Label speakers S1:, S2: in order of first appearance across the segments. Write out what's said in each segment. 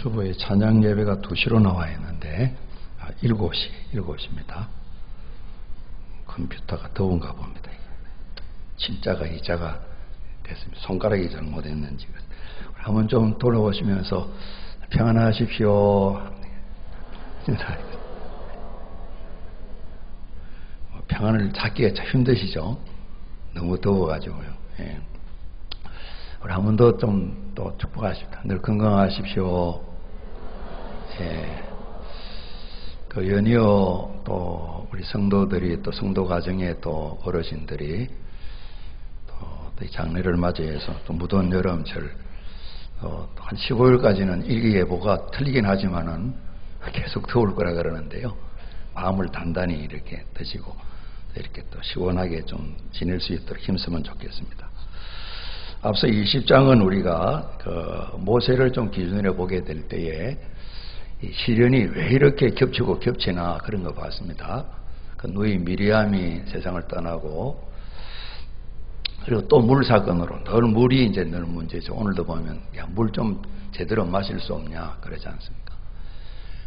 S1: 주보에 찬양 예배가 2시로 나와 있는데 7시입니다. 컴퓨터가 더운가 봅니다. 진짜가 이자가 됐습니다. 손가락이 잘못했는지. 한번 좀 돌아보시면서 평안하십시오. 평안을 찾기가 참 힘드시죠? 너무 더워가지고요. 예. 우리 한 번 더 좀 또 축복하십니다. 늘 건강하십시오. 예. 그 연이어 또 우리 성도들이 또 성도 가정에 또 어르신들이 또 이 장례를 맞이해서 또 무더운 여름철 한 15일까지는 일기예보가 틀리긴 하지만은 계속 더울 거라 그러는데요. 마음을 단단히 이렇게 드시고 이렇게 또 시원하게 좀 지낼 수 있도록 힘쓰면 좋겠습니다. 앞서 20장은 우리가 그 모세를 좀 기준으로 보게 될 때에 이 시련이 왜 이렇게 겹치고 겹치나 그런 거 봤습니다. 그 누이 미리암이 세상을 떠나고 그리고 또 물 사건으로 늘 물이 이제 늘 문제죠. 오늘도 보면 야, 물 좀 제대로 마실 수 없냐 그러지 않습니까?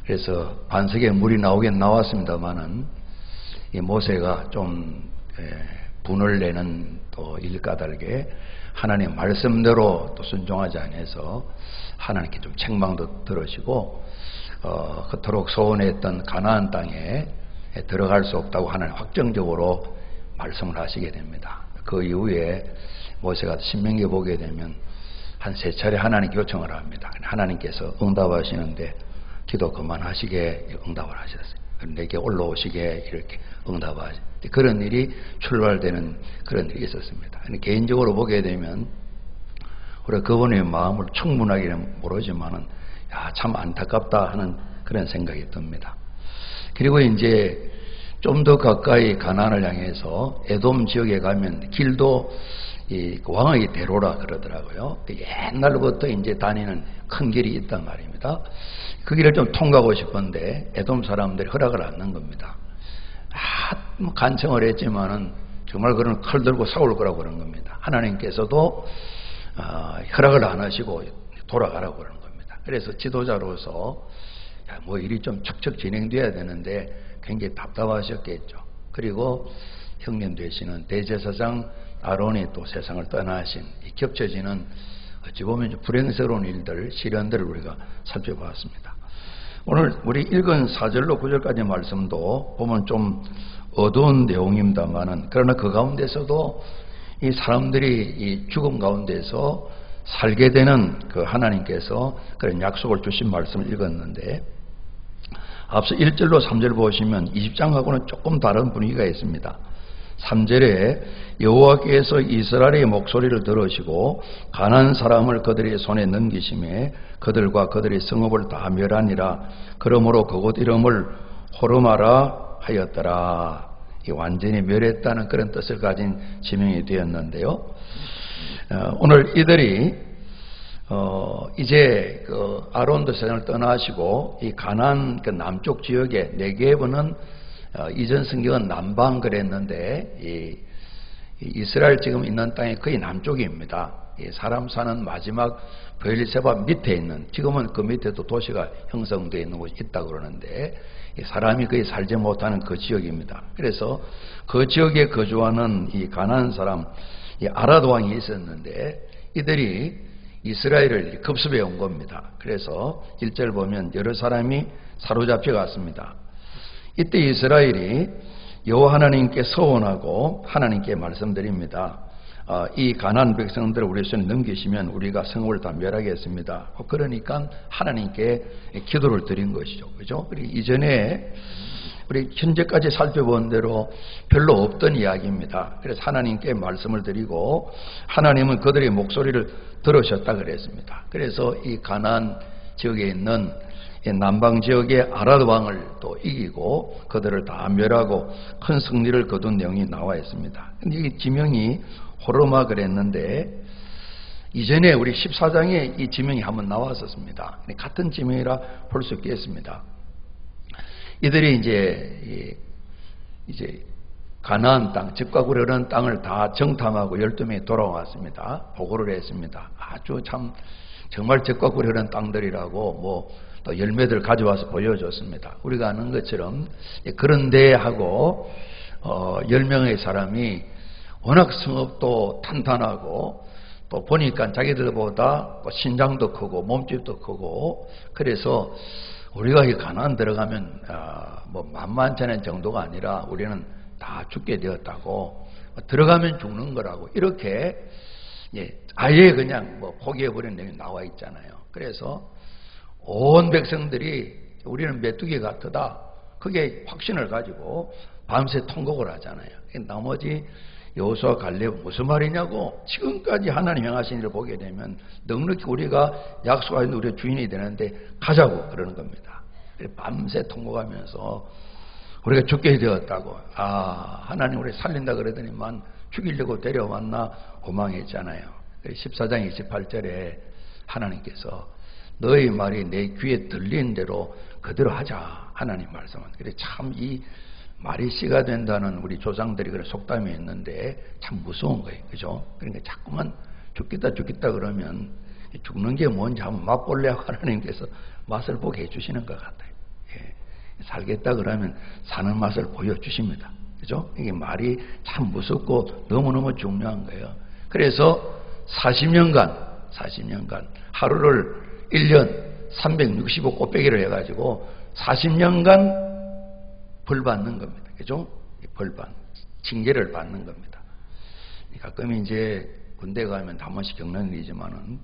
S1: 그래서 반석에 물이 나오긴 나왔습니다만은 이 모세가 좀 분을 내는 또 일까닭에 하나님 말씀대로 또 순종하지 않아서 하나님께 좀 책망도 들으시고 그토록 소원했던 가나안 땅에 들어갈 수 없다고 하나님 확정적으로 말씀을 하시게 됩니다. 그 이후에 모세가 신명기에 보게 되면 한 3차례 하나님께 요청을 합니다. 하나님께서 응답하시는데 기도 그만하시게 응답을 하셨어요. 내게 올라오시게 이렇게 응답하시. 그런 일이 출발되는 그런 일이 있었습니다. 개인적으로 보게 되면 우리가 그분의 마음을 충분하기는 모르지만은 야, 참 안타깝다 하는 그런 생각이 듭니다. 그리고 이제 좀 더 가까이 가나안을 향해서 에돔 지역에 가면 길도 이 왕의 대로라 그러더라고요. 옛날부터 이제 다니는 큰 길이 있단 말입니다. 그 길을 좀 통과하고 싶은데 에돔 사람들이 허락을 안 하는 겁니다. 뭐 간청을 했지만은 정말 그런 칼 들고 싸울 거라고 그런 겁니다. 하나님께서도 허락을 안 하시고 돌아가라고 그러는 겁니다. 그래서 지도자로서 뭐 일이 좀 척척 진행돼야 되는데 굉장히 답답하셨겠죠. 그리고 형님 되시는 대제사장 아론이 또 세상을 떠나신 이 겹쳐지는 어찌 보면 불행스러운 일들, 시련들을 우리가 살펴봤습니다. 오늘 우리 읽은 4절로 9절까지 말씀도 보면 좀 어두운 내용입니다만은 그러나 그 가운데서도 이 사람들이 이 죽음 가운데서 살게 되는 그 하나님께서 그런 약속을 주신 말씀을 읽었는데 앞서 1절로 3절 보시면 20장하고는 조금 다른 분위기가 있습니다. 3절에 여호와께서 이스라엘의 목소리를 들으시고 가난한 사람을 그들의 손에 넘기심에 그들과 그들의 성읍을 다 멸하니라. 그러므로 그곳 이름을 호르마라 하였더라. 완전히 멸했다는 그런 뜻을 가진 지명이 되었는데요. 오늘 이들이 이제 그 아론도 세상을 떠나시고 이 가나안 그 남쪽 지역에 네게브는 이전 성경은 남방 그랬는데 이 이스라엘 지금 있는 땅이 거의 남쪽입니다. 사람 사는 마지막 브엘세바 밑에 있는 지금은 그 밑에도 도시가 형성되어 있는 곳이 있다고 그러는데 사람이 거의 살지 못하는 그 지역입니다. 그래서 그 지역에 거주하는 이 가나안 사람 이 아라드 왕이 있었는데 이들이 이스라엘을 급습해 온 겁니다. 그래서 1절 보면 여러 사람이 사로잡혀 갔습니다. 이때 이스라엘이 여호와 하나님께 서원하고 하나님께 말씀드립니다. 이 가나안 백성들을 우리 손에 넘기시면 우리가 성읍을 다 멸하겠습니다. 그러니까 하나님께 기도를 드린 것이죠. 그죠? 이전에 우리 현재까지 살펴본 대로 별로 없던 이야기입니다. 그래서 하나님께 말씀을 드리고 하나님은 그들의 목소리를 들으셨다 그랬습니다. 그래서 이 가나안 지역에 있는 남방 지역의 아라드 왕을 또 이기고 그들을 다 멸하고 큰 승리를 거둔 내용이 나와 있습니다. 근데 이 지명이 호르마 그랬는데 이전에 우리 14장에 이 지명이 한번 나왔었습니다. 같은 지명이라 볼 수 있겠습니다. 이들이 이제 가나안 땅, 집과 구려는 땅을 다 정탐하고 12명이 돌아왔습니다. 보고를 했습니다. 아주 참 정말 적과 꿀이 흐르는 땅들이라고 뭐 또 열매들 가져와서 보여줬습니다. 우리가 아는 것처럼 그런데 하고 10명의 사람이 워낙 성읍도 탄탄하고 또 보니까 자기들보다 또 신장도 크고 몸집도 크고 그래서 우리가 이 가나안 들어가면 뭐 만만치 않은 정도가 아니라 우리는 다 죽게 되었다고 들어가면 죽는 거라고 이렇게 아예 그냥 뭐 포기해버린 내용이 나와 있잖아요. 그래서 온 백성들이 우리는 메뚜기 같으다 그게 확신을 가지고 밤새 통곡을 하잖아요. 나머지 여호수아 갈렙 무슨 말이냐고 지금까지 하나님 행하신 일을 보게 되면 넉넉히 우리가 약속하신 우리의 주인이 되는데 가자고 그러는 겁니다. 밤새 통곡하면서 우리가 죽게 되었다고 하나님 우리 살린다 그러더니만 죽이려고 데려왔나 고망했잖아요. 14장 28절에 하나님께서 너희 말이 내 귀에 들린 대로 그대로 하자 하나님 말씀은 그래 참 이 말이 씨가 된다는 우리 조상들이 그런 속담이 있는데 참 무서운 거예요. 그죠? 그러니까 자꾸만 죽겠다 그러면 죽는 게 뭔지 한번 맛볼래 하고 하나님께서 맛을 보게 해주시는 것 같아요. 예. 살겠다 그러면 사는 맛을 보여주십니다. 그죠? 이게 말이 참 무섭고 너무너무 중요한 거예요. 그래서 40년간 하루를 1년 365 꽃배기를 해가지고 40년간 벌 받는 겁니다. 그죠? 징계를 받는 겁니다. 가끔 이제 군대 가면 한 번씩 겪는 일이지만은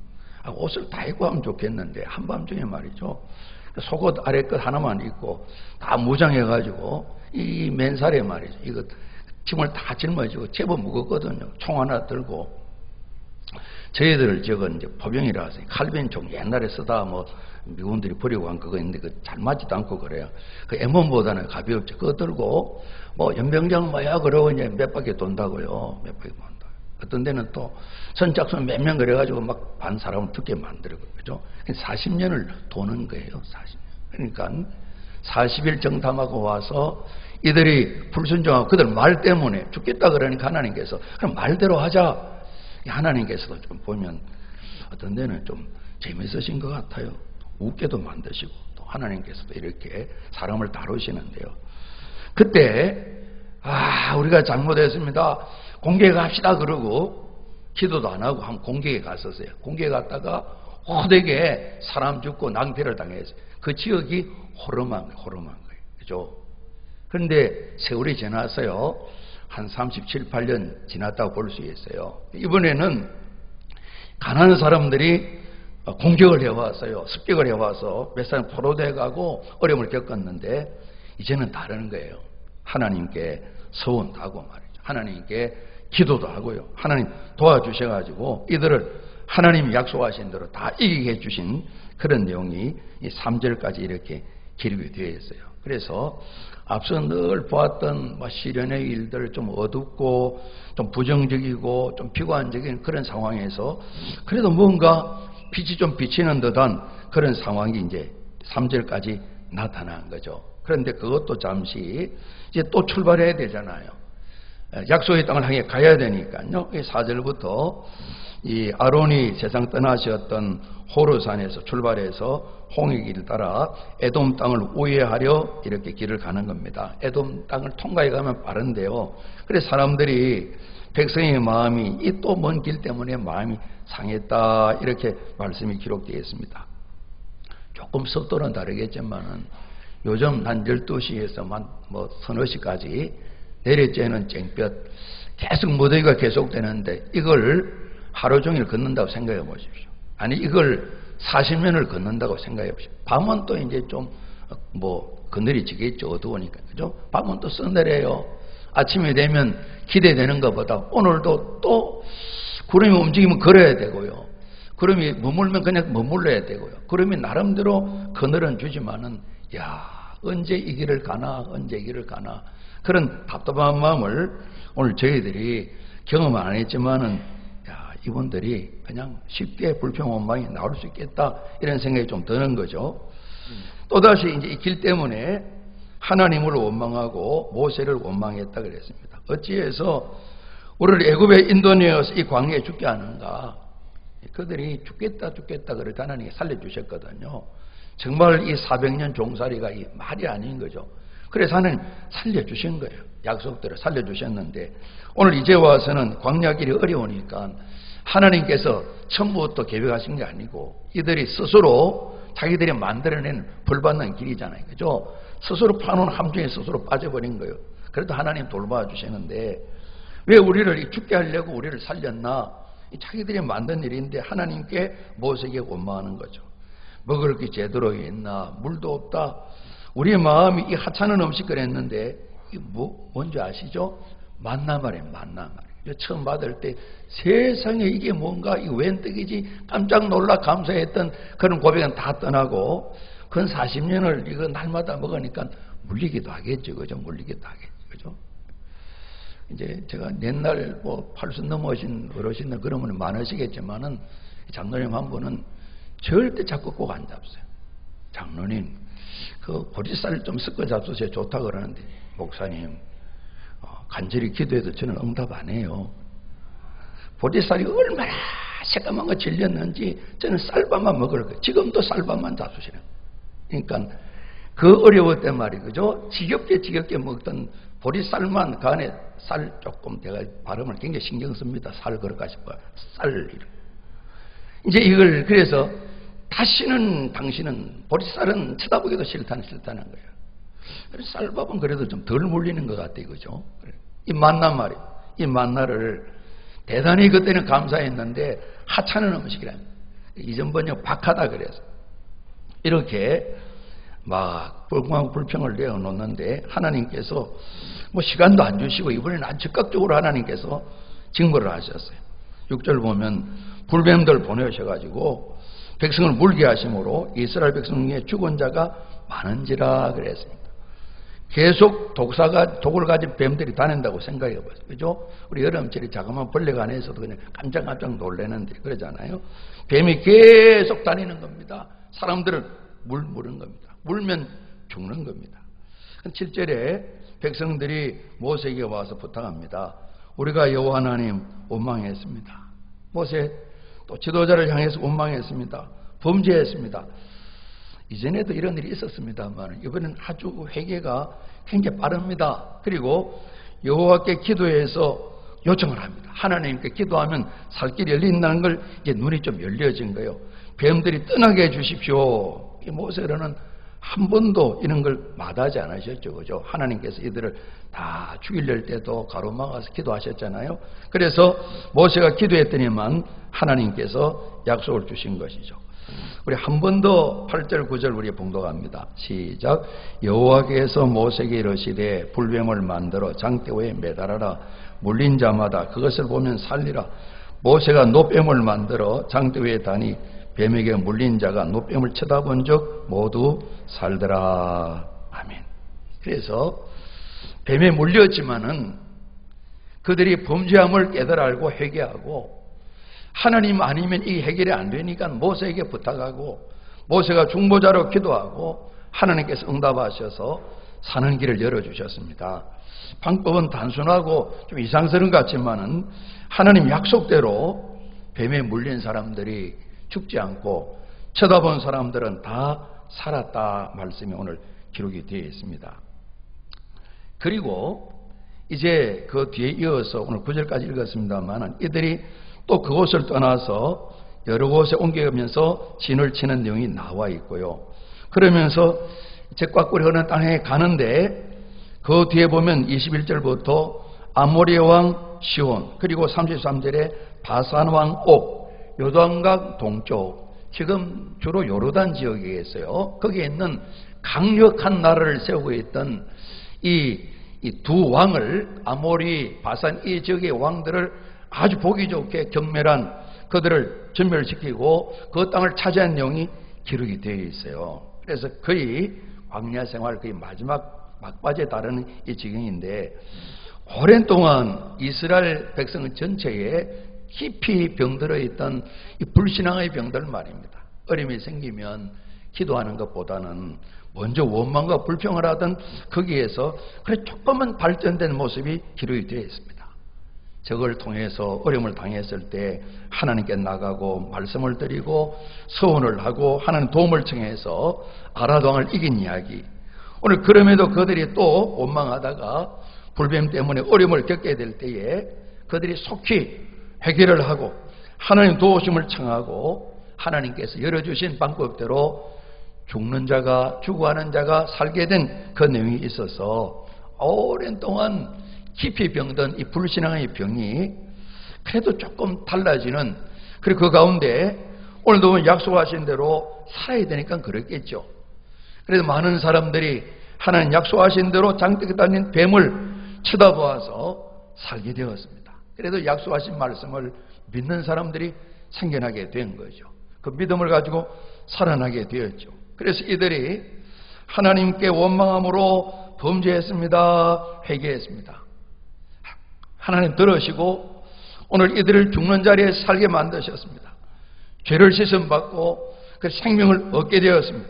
S1: 옷을 다 입고 하면 좋겠는데 한밤중에 말이죠. 속옷 아래 것 하나만 입고 다 무장해가지고 이 맨살에 말이죠. 이거 짐을 다 짊어지고 제법 무겁거든요. 총 하나 들고 저희들 저건 이제 포병이라서 칼빈총 옛날에 쓰다 뭐 미군들이 버리고 간 그거 있는데 그 잘 맞지도 않고 그래요. 그 M1보다는 가볍죠. 그거 들고 뭐 연병장 뭐야 그러고 이제 몇 바퀴 돈다고요. 몇 바퀴 돈다. 어떤 데는 또 선착순 몇 명 그래가지고 막 반 사람을 듣게 만들고 그죠. 40년을 도는 거예요. 40년. 그러니까 40일 정탐하고 와서 이들이 불순종하고 그들 말 때문에 죽겠다 그러니까 하나님께서 그럼 말대로 하자. 하나님께서도 좀 보면 어떤 데는 좀 재밌으신 것 같아요. 웃게도 만드시고 또 하나님께서도 이렇게 사람을 다루시는데요. 그때 우리가 잘못했습니다. 공개에 갑시다 그러고 기도도 안 하고 한 공개에 갔었어요. 공개에 갔다가 호되게 사람 죽고 낭패를 당했어요. 그 지역이 호름한 거예요. 그죠? 그런데 세월이 지났어요. 한 37, 8년 지났다고 볼 수 있어요. 이번에는 가난한 사람들이 공격을 해왔어요. 습격을 해와서 몇 사람 포로돼가고 어려움을 겪었는데 이제는 다른 거예요. 하나님께 서원도 하고 말이죠. 하나님께 기도도 하고요. 하나님 도와주셔가지고 이들을 하나님이 약속하신 대로 다 이기게 해주신 그런 내용이 이 3절까지 이렇게 기록이 되어 있어요. 그래서 앞서 늘 보았던 시련의 일들 좀 어둡고 좀 부정적이고 좀 비관적인 그런 상황에서 그래도 뭔가 빛이 좀 비치는 듯한 그런 상황이 이제 3절까지 나타난 거죠. 그런데 그것도 잠시 이제 또 출발해야 되잖아요. 약속의 땅을 향해 가야 되니까요. 4절부터 이 아론이 세상 떠나셨던 호르산에서 출발해서 홍해 길을 따라 에돔 땅을 우회하려 이렇게 길을 가는 겁니다. 에돔 땅을 통과해 가면 빠른데요. 그래서 사람들이 백성의 마음이 이 또 먼 길 때문에 마음이 상했다 이렇게 말씀이 기록되어 있습니다. 조금 속도는 다르겠지만은 요즘 한 12시에서만 뭐 서너 시까지 내려째는 쨍볕 계속 무더위가 계속되는데 이걸 하루 종일 걷는다고 생각해 보십시오. 아니 이걸 40년을 걷는다고 생각해 보십시오. 밤은 또 이제 좀 뭐 그늘이 지겠죠. 어두우니까. 그죠? 밤은 또 써내려요. 아침이 되면 기대되는 것보다 오늘도 또 구름이 움직이면 걸어야 되고요. 구름이 머물면 그냥 머물러야 되고요. 구름이 나름대로 그늘은 주지만은 언제 이 길을 가나 언제 이 길을 가나 그런 답답한 마음을 오늘 저희들이 경험 안 했지만은 이분들이 그냥 쉽게 불평원망이 나올 수 있겠다 이런 생각이 좀 드는 거죠. 또다시 이제 이 길 때문에 하나님을 원망하고 모세를 원망했다 그랬습니다. 어찌해서 우리를 애굽에 인도내어서 이 광야에 죽게 하는가? 그들이 죽겠다 그러다 하나님이 살려주셨거든요. 정말 이 400년 종살이가 이 말이 아닌 거죠. 그래서 하나님 살려주신 거예요. 약속대로 살려주셨는데 오늘 이제 와서는 광야길이 어려우니까 하나님께서 처음부터 계획하신 게 아니고 이들이 스스로 자기들이 만들어낸 벌받는 길이잖아요. 그죠? 스스로 파놓은 함정에 스스로 빠져버린 거예요. 그래도 하나님 돌봐주시는데 왜 우리를 죽게 하려고 우리를 살렸나? 자기들이 만든 일인데 하나님께 모세에게 원망하는 거죠. 먹을 게 제대로 있나? 물도 없다. 우리 마음이 이 하찮은 음식을 했는데 이게 뭔지 아시죠? 만나 말이에요. 만나 말이에요. 처음 받을 때 세상에 이게 뭔가 이 웬 떡이지 깜짝 놀라 감사했던 그런 고백은 다 떠나고 근 40년을 이거 날마다 먹으니까 물리기도 하겠죠. 그죠? 물리기도 하겠죠. 그죠? 이제 제가 옛날 80 넘으신 어르신들 그러면 많으시겠지만은 장로님 한 분은 절대 자꾸 꼭 안 잡으세요. 장로님 그 보리쌀 좀 섞어 잡수세요. 좋다 그러는데 목사님 간절히 기도해도 저는 응답 안 해요. 보리쌀이 얼마나 새까만 거 질렸는지 저는 쌀밥만 먹을 거예요. 지금도 쌀밥만 잡수시는 거예요. 그러니까 그 어려웠단 말이에요. 그죠? 지겹게 먹던 보리쌀만 그 안에 쌀 조금 제가 발음을 굉장히 신경 씁니다. 쌀 그럴까 싶어요. 쌀 이제 이걸 그래서 다시는 당신은 보리쌀은 쳐다보기도 싫다는 거예요. 그래서 쌀밥은 그래도 좀 덜 물리는 것 같아요. 그죠? 이 만나 말이에요. 이 만나를 대단히 그때는 감사했는데 하찮은 음식이라는 이전 번역 박하다 그래서 이렇게 막 불평을 내어놓는데 하나님께서 시간도 안 주시고 이번에는 아주 즉각적으로 하나님께서 징벌을 하셨어요. 6절 보면 불뱀들 보내셔가지고 백성을 물게 하심으로 이스라엘 백성 중에 죽은 자가 많은지라 그랬습니다. 계속 독을 가진 뱀들이 다닌다고 생각해봐요. 그죠? 우리 여름철에 자그마한 벌레가 안에서도 그냥 깜짝깜짝 놀라는데 그러잖아요. 뱀이 계속 다니는 겁니다. 사람들은 물은 겁니다. 물면 죽는 겁니다. 7절에 백성들이 모세에게 와서 부탁합니다. 우리가 여호와 하나님 원망했습니다. 모세 또 지도자를 향해서 원망했습니다. 범죄했습니다. 이전에도 이런 일이 있었습니다만 이번엔 아주 회개가 굉장히 빠릅니다. 그리고 여호와께 기도해서 요청을 합니다. 하나님께 기도하면 살 길이 열린다는 걸 이제 눈이 좀 열려진 거예요. 뱀들이 떠나게 해주십시오. 이 모세로는 한 번도 이런 걸 마다하지 않으셨죠. 그죠? 하나님께서 이들을 다 죽이려 때도 가로막아서 기도하셨잖아요. 그래서 모세가 기도했더니만 하나님께서 약속을 주신 것이죠. 우리 한 번 더 8절 9절 우리 봉독합니다. 시작. 여호와께서 모세에게 이르시되 불뱀을 만들어 장대위에 매달아라. 물린 자마다 그것을 보면 살리라. 모세가 노뱀을 만들어 장대위에 다니 뱀에게 물린 자가 노뱀을 쳐다본 적 모두 살더라. 아멘. 그래서 뱀에 물렸지만은 그들이 범죄함을 깨달아 알고 회개하고 하나님 아니면 이 해결이 안 되니까 모세에게 부탁하고 모세가 중보자로 기도하고 하나님께서 응답하셔서 사는 길을 열어주셨습니다. 방법은 단순하고 좀 이상스러운 것 같지만은 하나님 약속대로 뱀에 물린 사람들이 죽지 않고 쳐다본 사람들은 다 살았다 말씀이 오늘 기록이 되어 있습니다. 그리고 이제 그 뒤에 이어서 오늘 9절까지 읽었습니다만 이들이 또 그곳을 떠나서 여러 곳에 옮겨가면서 진을 치는 내용이 나와 있고요. 그러면서 잭과 꿀이 흐르는 땅에 가는데 그 뒤에 보면 21절부터 아모리 왕 시온 그리고 33절에 바산 왕 옥 요단강 동쪽 지금 주로 요르단 지역에 있어요. 거기에 있는 강력한 나라를 세우고 있던 이 두 왕을 아모리 바산 이 지역의 왕들을 아주 보기 좋게 경멸한 그들을 전멸시키고 그 땅을 차지한 내용이 기록이 되어 있어요. 그래서 거의 광야 생활 거의 마지막 막바지에 따르는 이 지경인데 오랜 동안 이스라엘 백성 전체에 깊이 병들어 있던 이 불신앙의 병들 말입니다. 어려움이 생기면 기도하는 것보다는 먼저 원망과 불평을 하던 거기에서 그래 조금은 발전된 모습이 기록이 되어 있습니다. 저걸 통해서 어려움을 당했을 때 하나님께 나가고 말씀을 드리고 서원을 하고 하나님 도움을 청해서 아라도왕을 이긴 이야기. 오늘 그럼에도 그들이 또 원망하다가 불뱀 때문에 어려움을 겪게 될 때에 그들이 속히 회개를 하고 하나님 도우심을 청하고 하나님께서 열어주신 방법대로 죽는 자가 죽어가는 자가 살게 된 그 내용이 있어서 오랜 동안 깊이 병든 이 불신앙의 병이 그래도 조금 달라지는, 그리고 그 가운데 오늘도 약속하신 대로 살아야 되니까 그렇겠죠. 그래서 많은 사람들이 하나님 약속하신 대로 장대에 달린 뱀을 쳐다보아서 살게 되었습니다. 그래도 약속하신 말씀을 믿는 사람들이 생겨나게 된 거죠. 그 믿음을 가지고 살아나게 되었죠. 그래서 이들이 하나님께 원망함으로 범죄했습니다. 회개했습니다. 하나님 들으시고 오늘 이들을 죽는 자리에 살게 만드셨습니다. 죄를 씻음받고 그 생명을 얻게 되었습니다.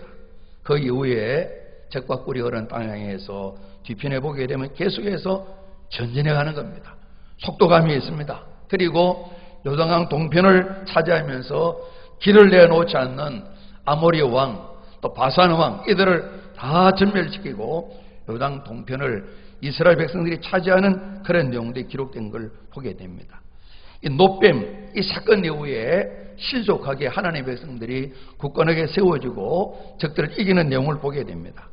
S1: 그 이후에 적과 꿀이 흐르는 땅 향해서 뒤편에 보게 되면 계속해서 전진해 가는 겁니다. 속도감이 있습니다. 그리고 요단강 동편을 차지하면서 길을 내놓지 않는 아모리 왕, 또 바산 왕, 이들을 다 전멸시키고 요단 동편을 이스라엘 백성들이 차지하는 그런 내용들이 기록된 걸 보게 됩니다. 이 노뱀, 이 사건 이후에 신속하게 하나님의 백성들이 굳건하게 세워지고 적들을 이기는 내용을 보게 됩니다.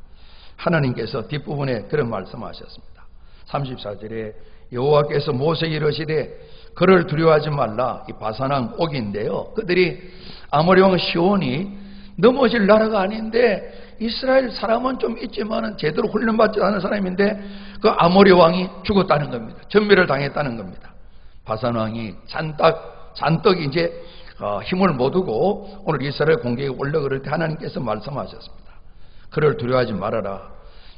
S1: 하나님께서 뒷부분에 그런 말씀하셨습니다. 34절에 여호와께서 모세에게 이르시되 그를 두려워하지 말라. 이 바산왕 옥인데요, 그들이 아모리 왕 시온이 넘어질 나라가 아닌데 이스라엘 사람은 좀 있지만은 제대로 훈련받지 않은 사람인데 그 아모리 왕이 죽었다는 겁니다. 전멸을 당했다는 겁니다. 바산 왕이 잔뜩 이제 힘을 못 두고 오늘 이스라엘 공격에 올려 그럴 때 하나님께서 말씀하셨습니다. 그를 두려워하지 말아라.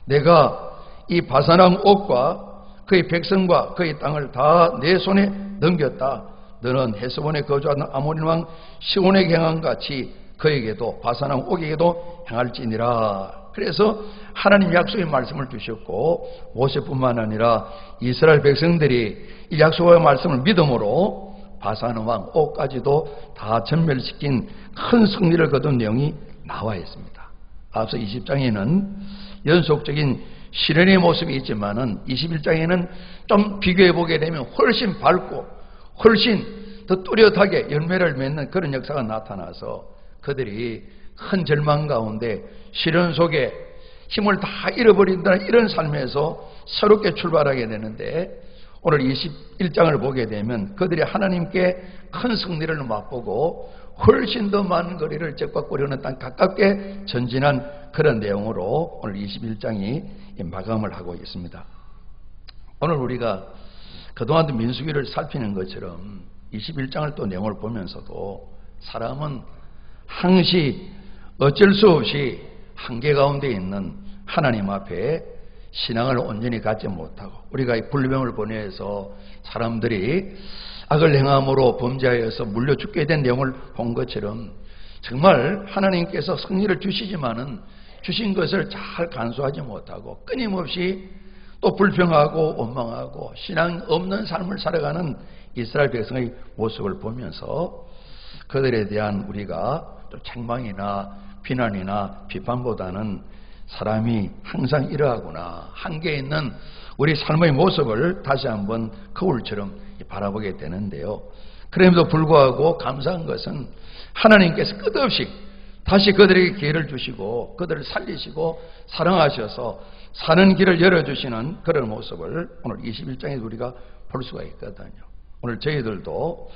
S1: 내가 이 바산 왕 옥과 그의 백성과 그의 땅을 다 내 손에 넘겼다. 너는 헤스본에 거주하는 아모리 왕 시온에게 행한 같이 그에게도 바산 왕 옥에게도 행할지니라. 그래서 하나님 약속의 말씀을 주셨고 모세뿐만 아니라 이스라엘 백성들이 이 약속의 말씀을 믿음으로 바산 왕 옥까지도 다 전멸시킨 큰 승리를 거둔 내용이 나와 있습니다. 앞서 20장에는 연속적인 실현의 모습이 있지만은 21장에는 좀 비교해 보게 되면 훨씬 밝고 훨씬 더 뚜렷하게 열매를 맺는 그런 역사가 나타나서 그들이 큰 절망 가운데 시련 속에 힘을 다 잃어버린다는 이런 삶에서 새롭게 출발하게 되는데 오늘 21장을 보게 되면 그들이 하나님께 큰 승리를 맛보고 훨씬 더 많은 거리를 적과 꿀이 땅 가깝게 전진한 그런 내용으로 오늘 21장이 마감을 하고 있습니다. 오늘 우리가 그동안도 민수기를 살피는 것처럼 21장을 또 내용을 보면서도 사람은 항시 어쩔 수 없이 한계 가운데 있는 하나님 앞에 신앙을 온전히 갖지 못하고 우리가 이 불병을 보내서 사람들이 악을 행함으로 범죄하여서 물려 죽게 된 내용을 본 것처럼 정말 하나님께서 승리를 주시지만은 주신 것을 잘 간수하지 못하고 끊임없이 또 불평하고 원망하고 신앙 없는 삶을 살아가는 이스라엘 백성의 모습을 보면서 그들에 대한 우리가 또 책망이나 비난이나 비판보다는 사람이 항상 이러하구나, 한계에 있는 우리 삶의 모습을 다시 한번 거울처럼 바라보게 되는데요. 그럼에도 불구하고 감사한 것은 하나님께서 끝없이 다시 그들에게 기회를 주시고 그들을 살리시고 사랑하셔서 사는 길을 열어주시는 그런 모습을 오늘 21장에 우리가 볼 수가 있거든요. 오늘 저희들도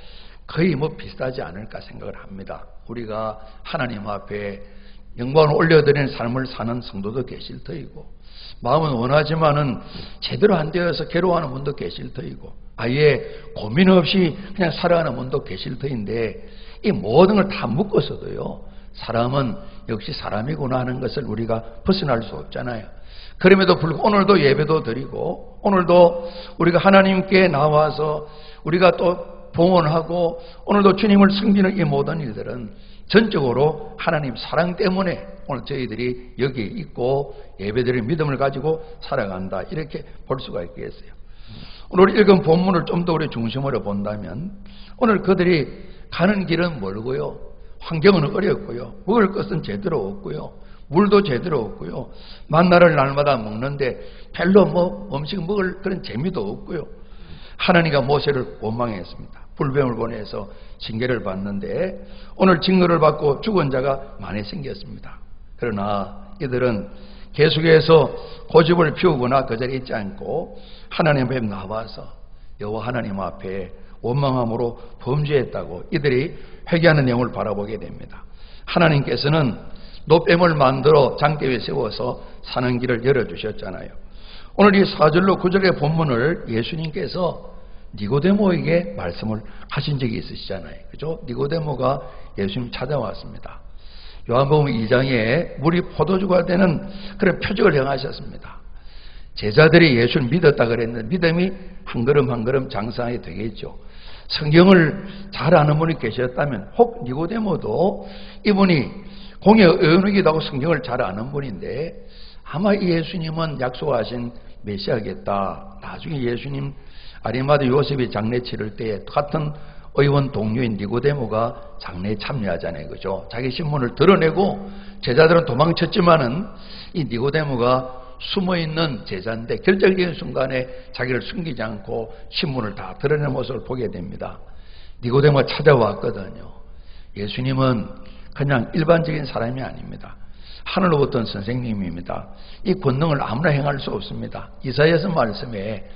S1: 거의 비슷하지 않을까 생각을 합니다. 우리가 하나님 앞에 영광을 올려드리는 삶을 사는 성도도 계실 터이고 마음은 원하지만은 제대로 안 되어서 괴로워하는 분도 계실 터이고 아예 고민 없이 그냥 살아가는 분도 계실 터인데 이 모든 걸 다 묶어서도요 사람은 역시 사람이구나 하는 것을 우리가 벗어날 수 없잖아요. 그럼에도 불구하고 오늘도 예배도 드리고 오늘도 우리가 하나님께 나와서 우리가 또 봉헌하고 오늘도 주님을 섬기는 이 모든 일들은 전적으로 하나님 사랑 때문에 오늘 저희들이 여기 있고 예배드리는 믿음을 가지고 살아간다 이렇게 볼 수가 있겠어요. 오늘 읽은 본문을 좀 더 우리 중심으로 본다면 오늘 그들이 가는 길은 멀고요. 환경은 어렵고요. 먹을 것은 제대로 없고요. 물도 제대로 없고요. 만나를 날마다 먹는데 별로 음식 먹을 그런 재미도 없고요. 하나님과 모세를 원망했습니다. 불뱀을 보내서 징계를 받는데 오늘 징계를 받고 죽은 자가 많이 생겼습니다. 그러나 이들은 계속해서 고집을 피우거나 그 자리에 있지 않고 하나님 앞에 나와서 여호와 하나님 앞에 원망함으로 범죄했다고 이들이 회개하는 내용을 바라보게 됩니다. 하나님께서는 노뱀을 만들어 장대 위에 세워서 사는 길을 열어주셨잖아요. 오늘 이 4절로 9절의 본문을 예수님께서 니고데모에게 말씀을 하신 적이 있으시잖아요. 그죠? 니고데모가 예수님 찾아왔습니다. 요한복음 2장에 물이 포도주가 되는 그런 표적을 행하셨습니다. 제자들이 예수를 믿었다 그랬는데 믿음이 한 걸음 한 걸음 장성하게 되겠죠. 성경을 잘 아는 분이 계셨다면 혹 니고데모도 이분이 공의 의원이기도 하고 성경을 잘 아는 분인데 아마 이 예수님은 약속하신 메시아겠다. 나중에 예수님 아리마다 요셉이 장례 치를 때 같은 의원 동료인 니고데모가 장례에 참여하잖아요. 그죠? 자기 신분을 드러내고 제자들은 도망쳤지만은 이 니고데모가 숨어있는 제자인데 결정적인 순간에 자기를 숨기지 않고 신분을 다 드러내는 모습을 보게 됩니다. 니고데모가 찾아왔거든요. 예수님은 그냥 일반적인 사람이 아닙니다. 하늘로부터 온 선생님입니다. 이 권능을 아무나 행할 수 없습니다. 이사야서 말씀에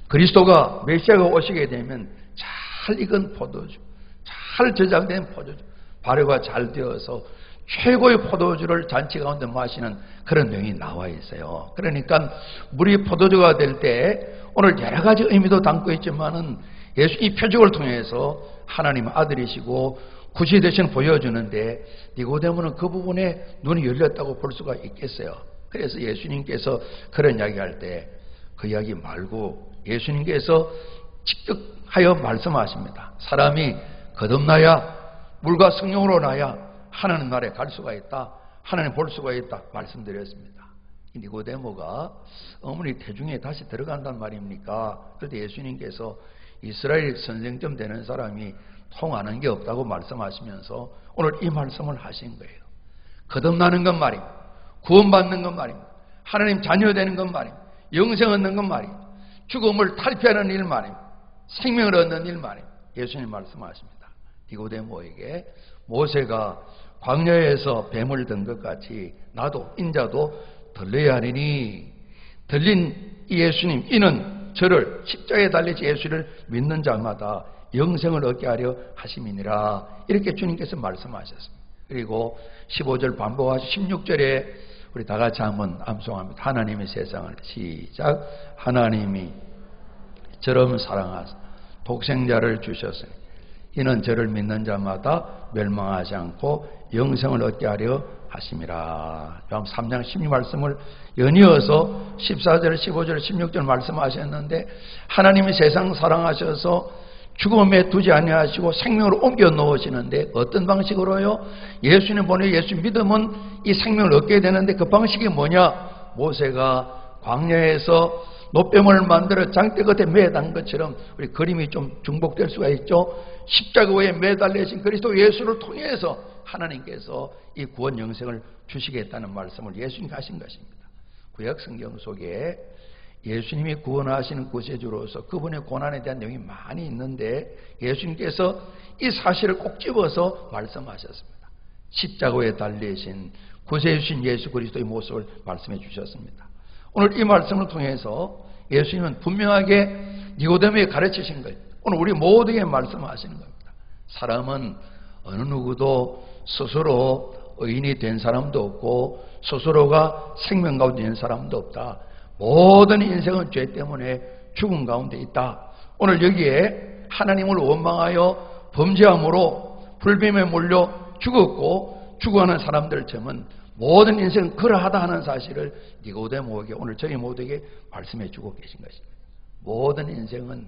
S1: 그리스도가 메시아가 오시게 되면 잘 익은 포도주, 잘 저장된 포도주, 발효가 잘 되어서 최고의 포도주를 잔치 가운데 마시는 그런 내용이 나와 있어요. 그러니까 물이 포도주가 될 때 오늘 여러 가지 의미도 담고 있지만은 예수 이 표적을 통해서 하나님 아들이시고 구시 대신 보여주는데 니고데모는 그 부분에 눈이 열렸다고 볼 수가 있겠어요. 그래서 예수님께서 그런 이야기할 때 그 이야기 말고 예수님께서 직접 하여 말씀하십니다. 사람이 거듭나야 물과 성령으로 나야 하나님 나라에 갈 수가 있다. 하나님 볼 수가 있다. 말씀드렸습니다. 니고데모가 어머니 태중에 다시 들어간단 말입니까? 그런데 예수님께서 이스라엘 선생점 되는 사람이 통하는 게 없다고 말씀하시면서 오늘 이 말씀을 하신 거예요. 거듭나는 건 말입니다. 구원받는 건 말입니다. 하나님 자녀 되는 건 말입니다. 영생 얻는 건 말입니다. 죽음을 탈피하는 일 말입니다. 생명을 얻는 일 말입니다. 예수님 말씀하십니다. 니고데모에게 모세가 광야에서 뱀을 든 것 같이 나도 인자도 들려야 하리니 들린 이 예수님 이는 저를 십자가에 달리신 예수를 믿는 자마다 영생을 얻게 하려 하심이니라. 이렇게 주님께서 말씀하셨습니다. 그리고 15절 반복하시 16절에 우리 다 같이 한번 암송합니다. 하나님의 세상을 시작. 하나님이 저를 사랑하사 독생자를 주셨으니 이는 저를 믿는 자마다 멸망하지 않고 영생을 얻게 하려 하심이라. 요한 3장 16 말씀을 연이어서 14절, 15절, 16절 말씀하셨는데 하나님이 세상 사랑하셔서 죽음에 두지 아니하시고 생명으로 옮겨 놓으시는데 어떤 방식으로요? 예수님 보내 예수 믿으면 이 생명을 얻게 되는데 그 방식이 뭐냐? 모세가 광야에서 노뱀을 만들어 장대 겉에 매단 것처럼 우리 그림이 좀 중복될 수가 있죠. 십자가 위에 매달리신 그리스도 예수를 통해서 하나님께서 이 구원 영생을 주시겠다는 말씀을 예수님이 하신 것입니다. 구약 성경 속에 예수님이 구원하시는 구세주로서 그분의 고난에 대한 내용이 많이 있는데 예수님께서 이 사실을 꼭 집어서 말씀하셨습니다. 십자가에 달리신 구세주신 예수 그리스도의 모습을 말씀해 주셨습니다. 오늘 이 말씀을 통해서 예수님은 분명하게 니고데모에 가르치신 거예요. 오늘 우리 모두에게 말씀하시는 겁니다. 사람은 어느 누구도 스스로 의인이 된 사람도 없고 스스로가 생명 가운데 있는 사람도 없다. 모든 인생은 죄 때문에 죽음 가운데 있다. 오늘 여기에 하나님을 원망하여 범죄함으로 불뱀에 몰려 죽었고 죽어가는 사람들처럼 모든 인생은 그러하다 하는 사실을 니고데모에게 오늘 저희 모두에게 말씀해 주고 계신 것입니다. 모든 인생은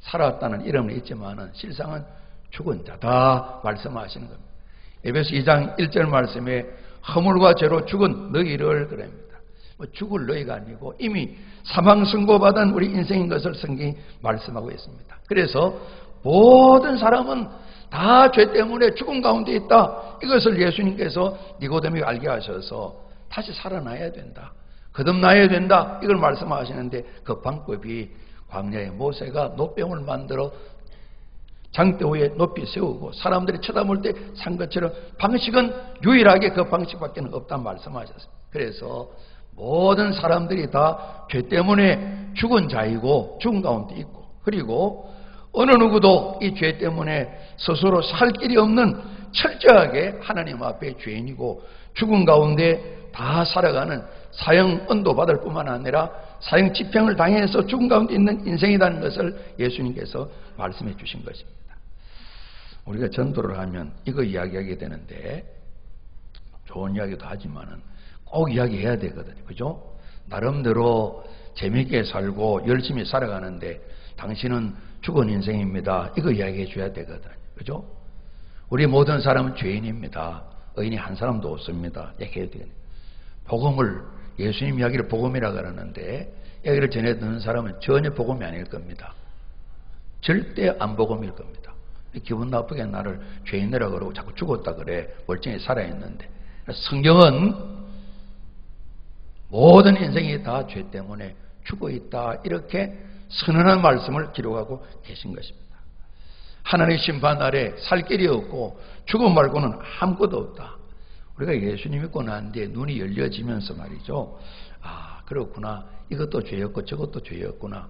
S1: 살았다는 이름은 있지만 실상은 죽은 자다 말씀하시는 겁니다. 에베소 2장 1절 말씀에 허물과 죄로 죽은 너희를 그럽니다. 죽을 너희가 아니고 이미 사망 선고받은 우리 인생인 것을 성경이 말씀하고 있습니다. 그래서 모든 사람은 다 죄 때문에 죽음 가운데 있다. 이것을 예수님께서 니고데모에게 알게 하셔서 다시 살아나야 된다. 거듭나야 된다. 이걸 말씀하시는데 그 방법이 광야에 모세가 노병을 만들어 장대 위에 높이 세우고 사람들이 쳐다볼 때 산 것처럼 방식은 유일하게 그 방식밖에 없다는 말씀하셨습니다. 그래서 모든 사람들이 다 죄 때문에 죽은 자이고 죽은 가운데 있고, 그리고 어느 누구도 이 죄 때문에 스스로 살 길이 없는 철저하게 하나님 앞에 죄인이고 죽은 가운데 다 살아가는 사형 언도 받을 뿐만 아니라 사형 집행을 당해서 죽은 가운데 있는 인생이라는 것을 예수님께서 말씀해 주신 것입니다. 우리가 전도를 하면 이거 이야기하게 되는데, 좋은 이야기도 하지만은 꼭 이야기해야 되거든요. 그죠? 나름대로 재미있게 살고 열심히 살아가는데 당신은 죽은 인생입니다. 이거 이야기해 줘야 되거든요. 그죠? 우리 모든 사람은 죄인입니다. 의인이 한 사람도 없습니다. 얘기해야 되거든요. 복음을, 예수님 이야기를 복음이라고 그러는데 여기를 전해 듣는 사람은 전혀 복음이 아닐 겁니다. 절대 안 복음일 겁니다. 기분 나쁘게 나를 죄인이라고 그러고 자꾸 죽었다 그래. 멀쩡히 살아있는데. 성경은 모든 인생이 다 죄 때문에 죽어있다, 이렇게 선언한 말씀을 기록하고 계신 것입니다. 하나님의 심판 아래 살 길이 없고 죽음 말고는 아무것도 없다. 우리가 예수님 믿고 난 뒤에 눈이 열려지면서 말이죠. 아, 그렇구나. 이것도 죄였고 저것도 죄였구나.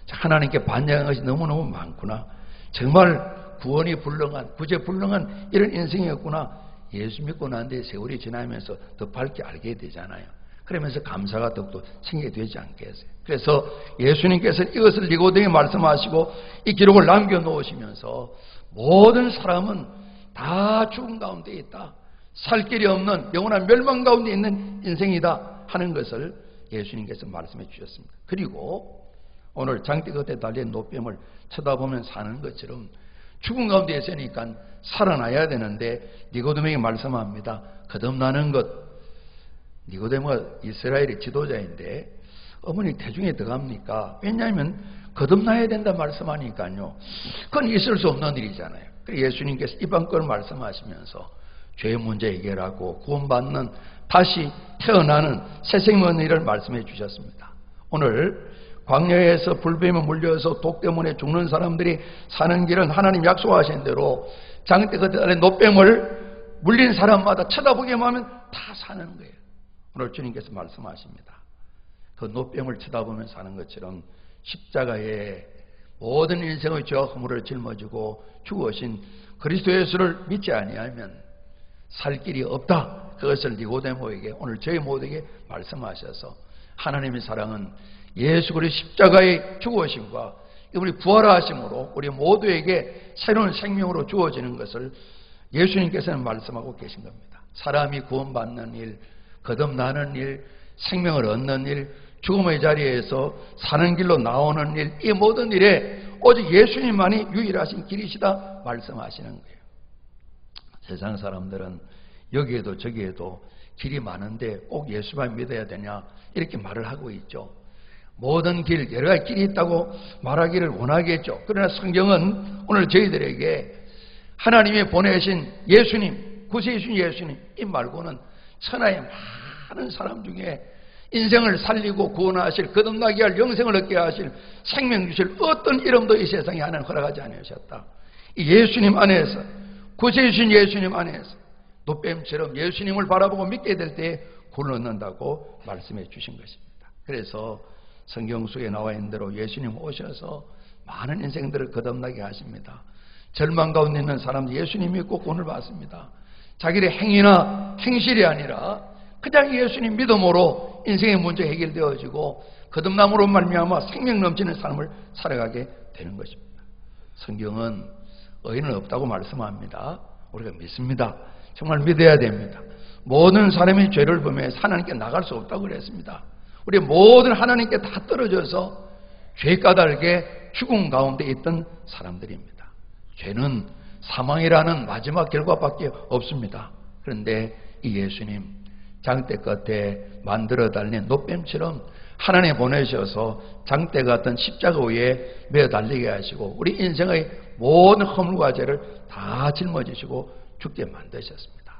S1: 하나님께 반역한 것이 너무너무 많구나. 정말 구원이 불능한, 구제불능한 이런 인생이었구나. 예수 믿고 난 뒤에 세월이 지나면서 더 밝게 알게 되잖아요. 그러면서 감사가 더욱더 생기게 되지 않겠어요. 그래서 예수님께서 이것을 니고데모에게 말씀하시고 이 기록을 남겨놓으시면서 모든 사람은 다 죽음 가운데 있다, 살 길이 없는 영원한 멸망 가운데 있는 인생이다 하는 것을 예수님께서 말씀해 주셨습니다. 그리고 오늘 장대 겉에 달린 노뱀을 쳐다보면 사는 것처럼 죽음 가운데 있으니까 살아나야 되는데 니고데모에게 말씀합니다. 거듭나는 것. 니고데모가 이스라엘의 지도자인데 어머니 대중에 들어갑니까? 왜냐하면 거듭나야 된다 말씀하니까요. 그건 있을 수 없는 일이잖아요. 그래서 예수님께서 이번 걸 말씀하시면서 죄의 문제 해결하고 구원받는, 다시 태어나는 새 생명의 일을 말씀해 주셨습니다. 오늘 광야에서 불뱀에 물려서 독 때문에 죽는 사람들이 사는 길은 하나님 약속하신 대로 장대 겉에 달린 노뱀을 물린 사람마다 쳐다보기만 하면 다 사는 거예요. 오늘 주님께서 말씀하십니다. 그 노뱀을 쳐다보면 사는 것처럼 십자가에 모든 인생의 죄와 허물을 짊어지고 죽으신 그리스도 예수를 믿지 아니하면 살 길이 없다. 그것을 니고데모에게, 오늘 저희 모두에게 말씀하셔서 하나님의 사랑은 예수 그리스도 십자가의 죽으심과 우리 부활하심으로 우리 모두에게 새로운 생명으로 주어지는 것을 예수님께서는 말씀하고 계신 겁니다. 사람이 구원받는 일, 거듭나는 일, 생명을 얻는 일, 죽음의 자리에서 사는 길로 나오는 일, 이 모든 일에 오직 예수님만이 유일하신 길이시다 말씀하시는 거예요. 세상 사람들은 여기에도 저기에도 길이 많은데 꼭 예수만 믿어야 되냐 이렇게 말을 하고 있죠. 모든 길, 여러 가지 길이 있다고 말하기를 원하겠죠. 그러나 성경은 오늘 저희들에게 하나님이 보내신 예수님, 구세주신 예수님, 이 말고는 천하의 많은 사람 중에 인생을 살리고 구원하실, 거듭나게 할, 영생을 얻게 하실, 생명 주실 어떤 이름도 이 세상에 하나님 허락하지 않으셨다. 이 예수님 안에서, 구세주신 예수님 안에서 노뱀처럼 예수님을 바라보고 믿게 될 때 구원을 얻는다고 말씀해 주신 것입니다. 그래서 성경 속에 나와 있는 대로 예수님 오셔서 많은 인생들을 거듭나게 하십니다. 절망 가운데 있는 사람들 예수님 믿고 구원을 받습니다. 자기의 행위나 행실이 아니라 그냥 예수님 믿음으로 인생의 문제 해결되어지고 거듭남으로 말미암아 생명 넘치는 삶을 살아가게 되는 것입니다. 성경은 의인은 없다고 말씀합니다. 우리가 믿습니다. 정말 믿어야 됩니다. 모든 사람이 죄를 범해서 하나님께 나갈 수 없다고 그랬습니다. 우리 모든 하나님께 다 떨어져서 죄 까닭에 죽음 가운데 있던 사람들입니다. 죄는 사망이라는 마지막 결과밖에 없습니다. 그런데 이 예수님, 장대 끝에 만들어 달린 노뱀처럼 하나님 보내셔서 장대 같은 십자가 위에 매어 달리게 하시고 우리 인생의 모든 허물과 죄를 다 짊어지시고 죽게 만드셨습니다.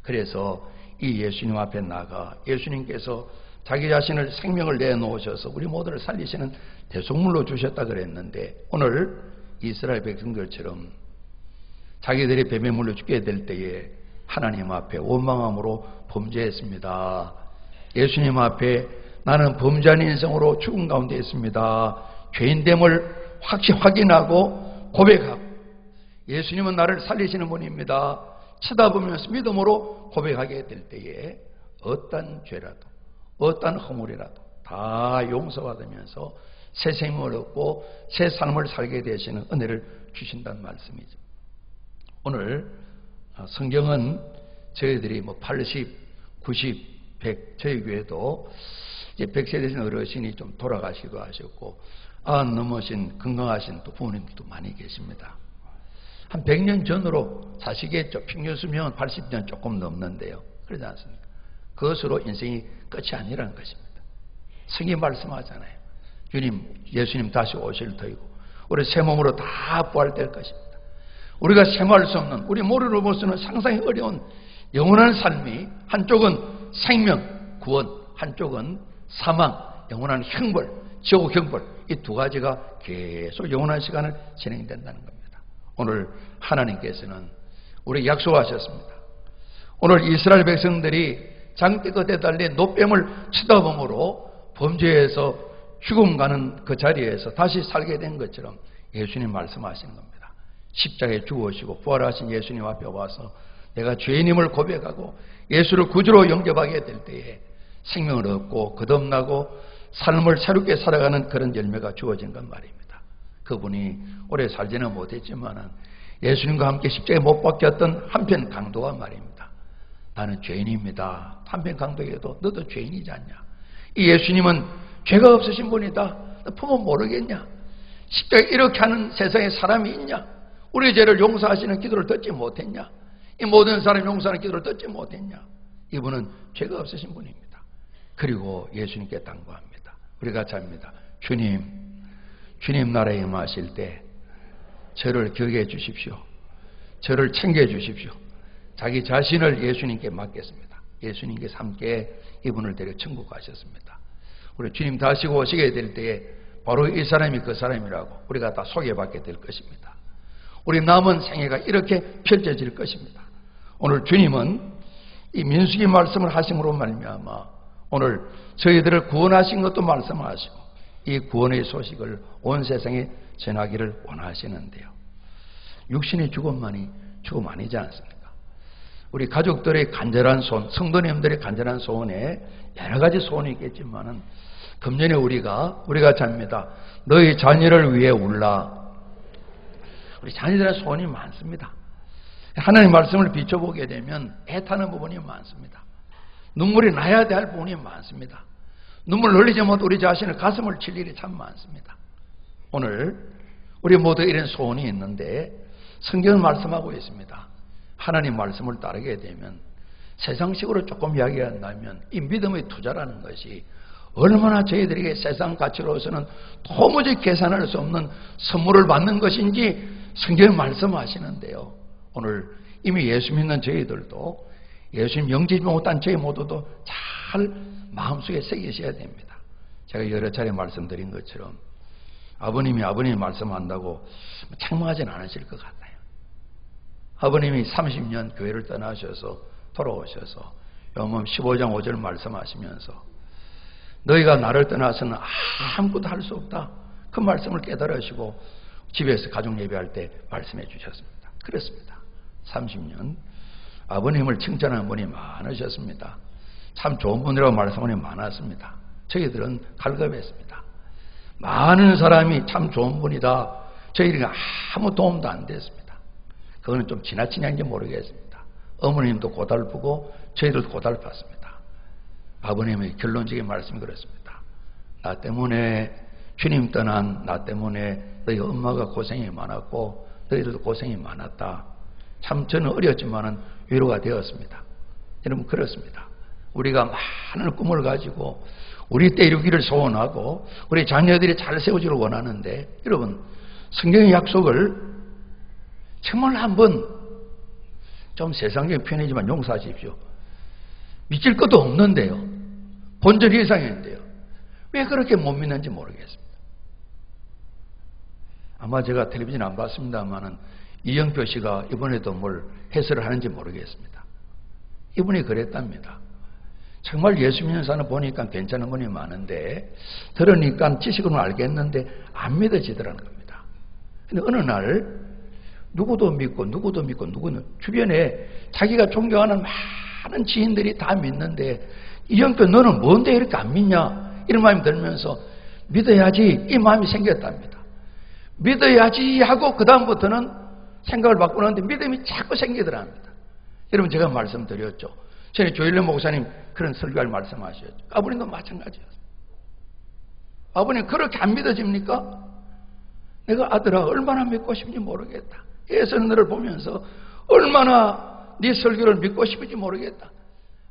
S1: 그래서 이 예수님 앞에 나가 예수님께서 자기 자신을 생명을 내놓으셔서 우리 모두를 살리시는 대속물로 주셨다 그랬는데 오늘 이스라엘 백성들처럼 자기들이 뱀에 물려 죽게 될 때에 하나님 앞에 원망함으로 범죄했습니다. 예수님 앞에 나는 범죄한 인생으로 죽은 가운데 있습니다. 죄인됨을 확인하고 고백하고 예수님은 나를 살리시는 분입니다. 쳐다보면서 믿음으로 고백하게 될 때에 어떤 죄라도 어떤 허물이라도 다 용서받으면서 새 생명을 얻고 새 삶을 살게 되시는 은혜를 주신다는 말씀이죠. 오늘 성경은 저희들이 80, 90, 100 저희 교회도 이제 100세 되신 어르신이 좀 돌아가시기도 하셨고 넘으신 건강하신 또 부모님들도 많이 계십니다. 한 100년 전으로 사시겠죠. 평균 수명은 80년 조금 넘는데요. 그러지 않습니까? 그것으로 인생이 끝이 아니라는 것입니다. 성경 말씀하잖아요. 예수님 다시 오실 터이고 우리 새 몸으로 다 부활될 것입니다. 우리가 생활할 수 없는 우리 머리로 볼 수는 상상이 어려운 영원한 삶이 한쪽은 생명, 구원, 한쪽은 사망, 영원한 형벌, 지옥 형벌 이 두 가지가 계속 영원한 시간을 진행된다는 겁니다. 오늘 하나님께서는 우리 약속하셨습니다. 오늘 이스라엘 백성들이 장대 끝에 달린 노뱀을 쳐다봄으로 범죄에서 죽음 가는 그 자리에서 다시 살게 된 것처럼 예수님 말씀하시는 겁니다. 십자가에 죽으시고 부활하신 예수님 앞에 와서 내가 죄인임을 고백하고 예수를 구주로 영접하게 될 때에 생명을 얻고 거듭나고 삶을 새롭게 살아가는 그런 열매가 주어진 건 말입니다. 그분이 오래 살지는 못했지만 예수님과 함께 십자가에 못 박혔던 한편 강도가 말입니다. 나는 죄인입니다. 한편 강도에게도 너도 죄인이지 않냐. 이 예수님은 죄가 없으신 분이다. 너 보면 모르겠냐. 십자가에 이렇게 하는 세상에 사람이 있냐. 우리의 죄를 용서하시는 기도를 듣지 못했냐. 이 모든 사람 용서하는 기도를 듣지 못했냐. 이분은 죄가 없으신 분입니다. 그리고 예수님께 당부합니다. 우리가 잡니다. 주님 나라에 임하실 때 저를 기억해 주십시오. 저를 챙겨 주십시오. 자기 자신을 예수님께 맡겼습니다. 예수님께서 함께 이분을 데려 천국 가셨습니다. 우리 주님 다시 오시게 될 때에 바로 이 사람이 그 사람이라고 우리가 다 소개받게 될 것입니다. 우리 남은 생애가 이렇게 펼쳐질 것입니다. 오늘 주님은 이 민수기 말씀을 하심으로 말미암아 오늘 저희들을 구원하신 것도 말씀하시고 이 구원의 소식을 온 세상에 전하기를 원하시는데요. 육신의 죽음만이 죽음 아니지 않습니까? 우리 가족들의 간절한 소원, 성도님들의 간절한 소원에 여러 가지 소원이 있겠지만은 금년에 우리가 잡니다. 너희 자녀를 위해 울라. 우리 자녀들의 소원이 많습니다. 하나님 말씀을 비춰보게 되면 애타는 부분이 많습니다. 눈물이 나야 될 부분이 많습니다. 눈물 흘리지 못해 우리 자신을 가슴을 칠 일이 참 많습니다. 오늘 우리 모두 이런 소원이 있는데 성경은 말씀하고 있습니다. 하나님 말씀을 따르게 되면 세상식으로 조금 이야기한다면 이 믿음의 투자라는 것이 얼마나 저희들에게 세상 가치로서는 도무지 계산할 수 없는 선물을 받는 것인지 성경은 말씀하시는데요. 오늘 이미 예수 믿는 저희들도 예수님 영접지 못한 저희 모두도 잘 마음속에 새기셔야 됩니다. 제가 여러 차례 말씀드린 것처럼 아버님이 말씀한다고 책망하진 않으실 것 같아요. 아버님이 30년 교회를 떠나셔서 돌아오셔서 요한복음 15장 5절 말씀하시면서 너희가 나를 떠나서는 아무것도 할 수 없다. 그 말씀을 깨달으시고 집에서 가족 예배할 때 말씀해 주셨습니다. 그렇습니다. 30년 아버님을 칭찬하는 분이 많으셨습니다. 참 좋은 분이라고 말씀하는 분이 많았습니다. 저희들은 갈급했습니다. 많은 사람이 참 좋은 분이다. 저희들이 아무 도움도 안 됐습니다. 그거는 좀 지나친 양인지 모르겠습니다. 어머님도 고달프고 저희들도 고달팠습니다. 아버님의 결론적인 말씀이 그렇습니다. 나 때문에 주님 떠난 나 때문에 너희 엄마가 고생이 많았고 너희들도 고생이 많았다. 참 저는 어렸지만은 위로가 되었습니다. 여러분 그렇습니다. 우리가 많은 꿈을 가지고 우리 때 이루기를 소원하고 우리 자녀들이 잘 세워지기를 원하는데, 여러분 성경의 약속을 정말 한번 좀 세상적인 표현이지만 용서하십시오. 믿을 것도 없는데요, 본전 이상인데요, 왜 그렇게 못 믿는지 모르겠습니다. 아마 제가 텔레비전 안 봤습니다만은 이영표 씨가 이번에도 뭘 해설을 하는지 모르겠습니다. 이분이 그랬답니다. 정말 예수 믿는 사람 보니까 괜찮은 분이 많은데, 들으니까 지식은 알겠는데 안 믿어지더라는 겁니다. 근데 어느 날 누구도 믿고 누구는 주변에 자기가 존경하는 많은 지인들이 다 믿는데, 이영표 너는 뭔데 이렇게 안 믿냐, 이런 마음이 들면서 믿어야지 이 마음이 생겼답니다. 믿어야지 하고 그 다음부터는 생각을 바꾸는데 믿음이 자꾸 생기더랍니다. 여러분 제가 말씀드렸죠. 전에 조일래 목사님 그런 설교를 말씀하셨죠. 아버님도 마찬가지였어요. 아버님 그렇게 안 믿어집니까? 내가 아들아 얼마나 믿고 싶은지 모르겠다. 예수는 너를 보면서 얼마나 네 설교를 믿고 싶은지 모르겠다.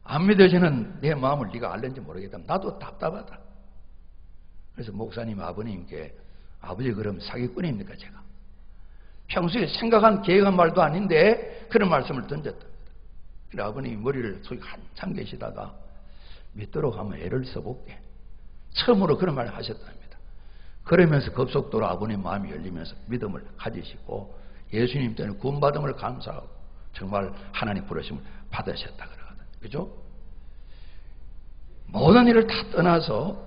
S1: 안 믿어지는 내 마음을 네가 알는지 모르겠다. 나도 답답하다. 그래서 목사님 아버님께, 아버지 그럼 사기꾼입니까 제가? 평소에 생각한 계획한 말도 아닌데 그런 말씀을 던졌답니다. 그래 아버님이 머리를 속에 한참 계시다가 믿도록 하면 애를 써볼게. 처음으로 그런 말을 하셨답니다. 그러면서 급속도로 아버님 마음이 열리면서 믿음을 가지시고 예수님 때문에 구원받음을 감사하고 정말 하나님 부르심을 받으셨다 그러거든요. 그죠? 모든 일을 다 떠나서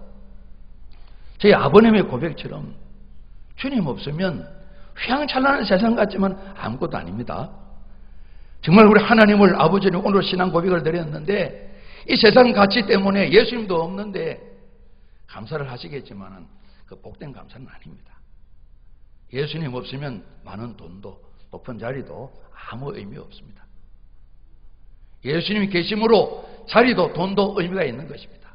S1: 저희 아버님의 고백처럼 주님 없으면 휘황찬란한 세상 같지만 아무것도 아닙니다. 정말 우리 하나님을 아버지는 오늘 신앙 고백을 드렸는데 이 세상 가치 때문에 예수님도 없는데 감사를 하시겠지만 그 복된 감사는 아닙니다. 예수님 없으면 많은 돈도 높은 자리도 아무 의미 없습니다. 예수님이 계심으로 자리도 돈도 의미가 있는 것입니다.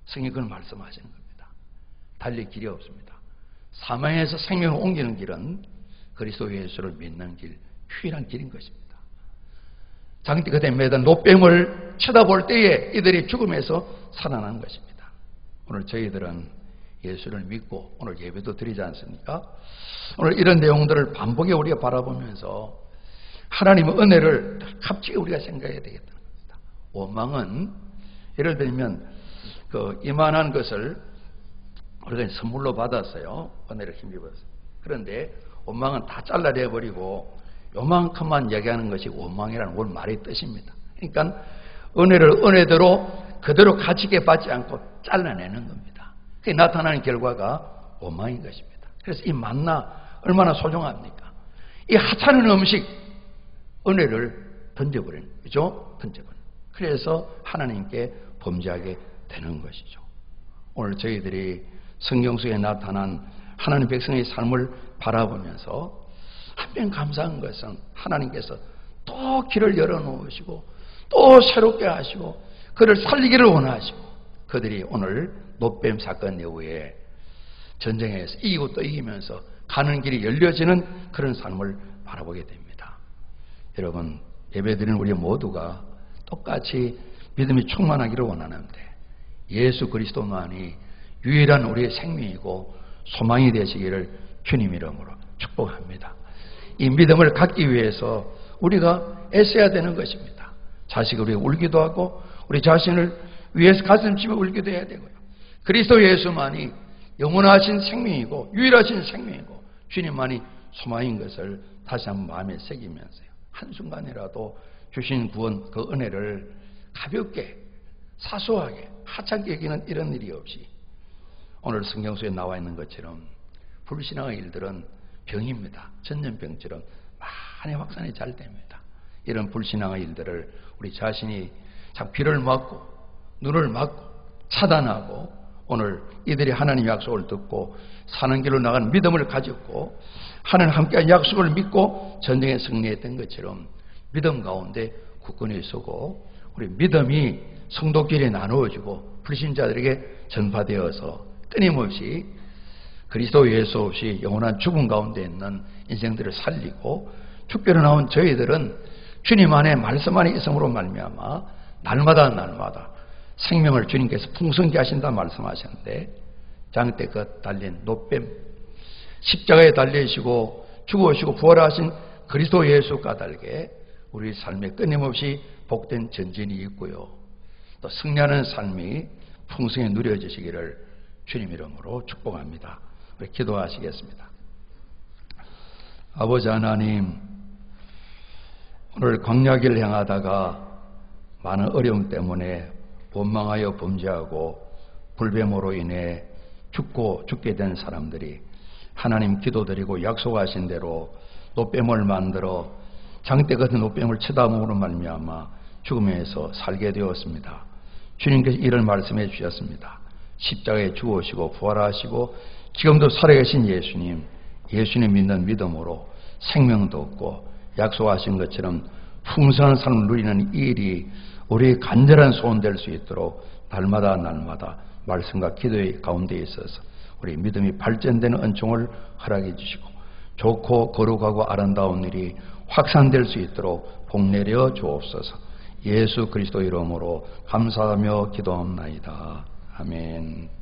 S1: 성경이 그걸 말씀하시는 겁니다. 달릴 길이 없습니다. 사망에서 생명을 옮기는 길은 그리스도 예수를 믿는 길, 유일한 길인 것입니다. 장대 그대 매단 노뱀을 쳐다볼 때에 이들이 죽음에서 살아나는 것입니다. 오늘 저희들은 예수를 믿고 오늘 예배도 드리지 않습니까? 오늘 이런 내용들을 반복해 우리가 바라보면서 하나님의 은혜를 값지게 우리가 생각해야 되겠다는 겁니다. 원망은 예를 들면 그 이만한 것을 우리가 선물로 받았어요. 은혜를 힘입었어요. 그런데 원망은 다 잘라내버리고 요만큼만 얘기하는 것이 원망이라는 원 말의 뜻입니다. 그러니까 은혜를 은혜대로 그대로 가치 있게 받지 않고 잘라내는 겁니다. 그게 나타나는 결과가 원망인 것입니다. 그래서 이 만나 얼마나 소중합니까? 이 하찮은 음식 은혜를 던져버리는 거죠. 던져버리는. 그래서 하나님께 범죄하게 되는 것이죠. 오늘 저희들이 성경 속에 나타난 하나님 백성의 삶을 바라보면서 한편 감사한 것은 하나님께서 또 길을 열어놓으시고 또 새롭게 하시고 그를 살리기를 원하시고 그들이 오늘 노뱀 사건 이후에 전쟁에서 이기고 또 이기면서 가는 길이 열려지는 그런 삶을 바라보게 됩니다. 여러분 예배드리는 우리 모두가 똑같이 믿음이 충만하기를 원하는데 예수 그리스도만이 유일한 우리의 생명이고 소망이 되시기를 주님 이름으로 축복합니다. 이 믿음을 갖기 위해서 우리가 애써야 되는 것입니다. 자식을 위해 울기도 하고 우리 자신을 위해서 가슴집에 울기도 해야 되고요. 그리스도 예수만이 영원하신 생명이고 유일하신 생명이고 주님만이 소망인 것을 다시 한번 마음에 새기면서요. 한순간이라도 주신 구원 그 은혜를 가볍게 사소하게 하찮게 여기는 이런 일이 없이 오늘 성경서에 나와 있는 것처럼 불신앙의 일들은 병입니다. 전염병처럼 많이 확산이 잘 됩니다. 이런 불신앙의 일들을 우리 자신이 참 귀를 막고 눈을 막고 차단하고 오늘 이들이 하나님 약속을 듣고 사는 길로 나간 믿음을 가졌고 하나님 함께한 약속을 믿고 전쟁에 승리했던 것처럼 믿음 가운데 굳건히 서고 우리 믿음이 성도끼리 나누어지고 불신자들에게 전파되어서 끊임없이 그리스도 예수 없이 영원한 죽음 가운데 있는 인생들을 살리고 특별히 나온 저희들은 주님 안에 말씀 안에 있음으로 말미암아 날마다 생명을 주님께서 풍성케 하신다 말씀하셨는데, 장대 그 달린 노뱀, 십자가에 달리시고 죽으시고 부활하신 그리스도 예수 까닭에 우리 삶에 끊임없이 복된 전진이 있고요, 또 승리하는 삶이 풍성히 누려지시기를 주님 이름으로 축복합니다. 우리 기도하시겠습니다. 아버지 하나님, 오늘 광야길을 향하다가 많은 어려움 때문에 원망하여 범죄하고 불뱀으로 인해 죽게 된 사람들이 하나님 기도드리고 약속하신 대로 노뱀을 만들어 장대 같은 노뱀을 쳐다보므로 말미암아 죽음에서 살게 되었습니다. 주님께서 이를 말씀해 주셨습니다. 십자가에 죽으시고 부활하시고 지금도 살아계신 예수님 믿는 믿음으로 생명도 얻고 약속하신 것처럼 풍성한 삶을 누리는 이 일이 우리의 간절한 소원 될 수 있도록 날마다 말씀과 기도의 가운데 있어서 우리 믿음이 발전되는 은총을 허락해 주시고 좋고 거룩하고 아름다운 일이 확산될 수 있도록 복내려 주옵소서. 예수 그리스도 이름으로 감사하며 기도합나이다. 아멘.